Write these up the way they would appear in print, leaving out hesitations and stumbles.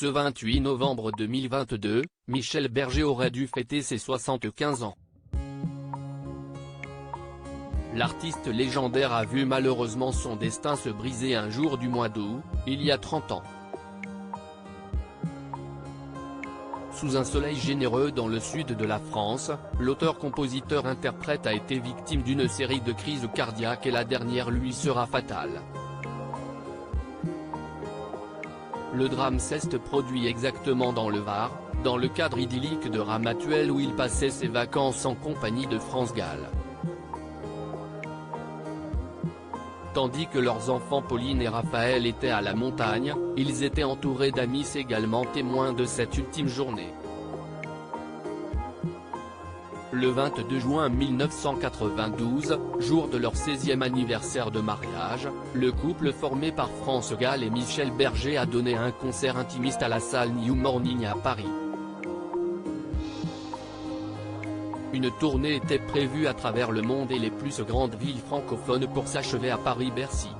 Ce 28 novembre 2022, Michel Berger aurait dû fêter ses 75 ans. L'artiste légendaire a vu malheureusement son destin se briser un jour du mois d'août, il y a 30 ans. Sous un soleil généreux dans le sud de la France, l'auteur-compositeur-interprète a été victime d'une série de crises cardiaques et la dernière lui sera fatale. Le drame s'est produit exactement dans le Var, dans le cadre idyllique de Ramatuelle où il passait ses vacances en compagnie de France Gall. Tandis que leurs enfants Pauline et Raphaël étaient à la montagne, ils étaient entourés d'amis également témoins de cette ultime journée. Le 22 juin 1992, jour de leur 16e anniversaire de mariage, le couple formé par France Gall et Michel Berger a donné un concert intimiste à la salle New Morning à Paris. Une tournée était prévue à travers le monde et les plus grandes villes francophones pour s'achever à Paris-Bercy.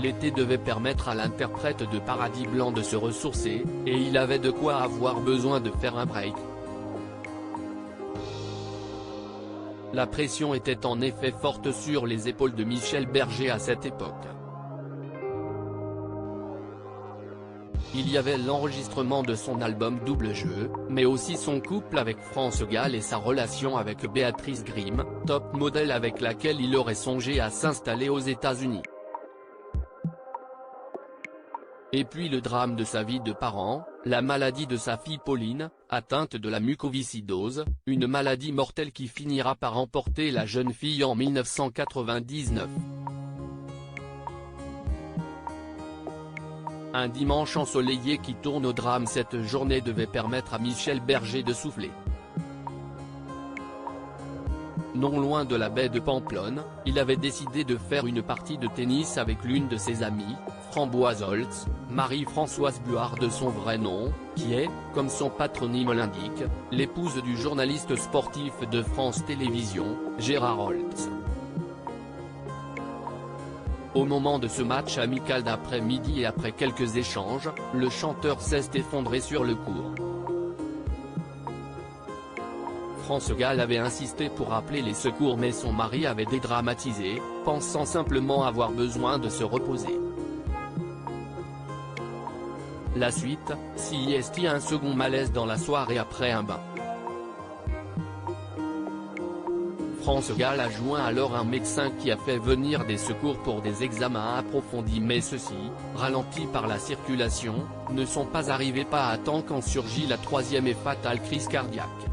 L'été devait permettre à l'interprète de Paradis Blanc de se ressourcer, et il avait de quoi avoir besoin de faire un break. La pression était en effet forte sur les épaules de Michel Berger à cette époque. Il y avait l'enregistrement de son album Double Jeu, mais aussi son couple avec France Gall et sa relation avec Béatrice Grimm, top modèle avec laquelle il aurait songé à s'installer aux États-Unis. Et puis le drame de sa vie de parent, la maladie de sa fille Pauline, atteinte de la mucoviscidose, une maladie mortelle qui finira par emporter la jeune fille en 1999. Un dimanche ensoleillé qui tourne au drame. Cette journée devait permettre à Michel Berger de souffler. Non loin de la baie de Pamplonne, il avait décidé de faire une partie de tennis avec l'une de ses amies, Framboise Holtz, Marie-Françoise Buard de son vrai nom, qui est, comme son patronyme l'indique, l'épouse du journaliste sportif de France Télévisions, Gérard Holtz. Au moment de ce match amical d'après-midi et après quelques échanges, le chanteur s'est effondré sur le court. France Gall avait insisté pour appeler les secours mais son mari avait dédramatisé, pensant simplement avoir besoin de se reposer. La suite, s'y est un second malaise dans la soirée après un bain. France Gall a joint alors un médecin qui a fait venir des secours pour des examens approfondis mais ceux-ci, ralentis par la circulation, ne sont pas arrivés pas à temps quand surgit la troisième et fatale crise cardiaque.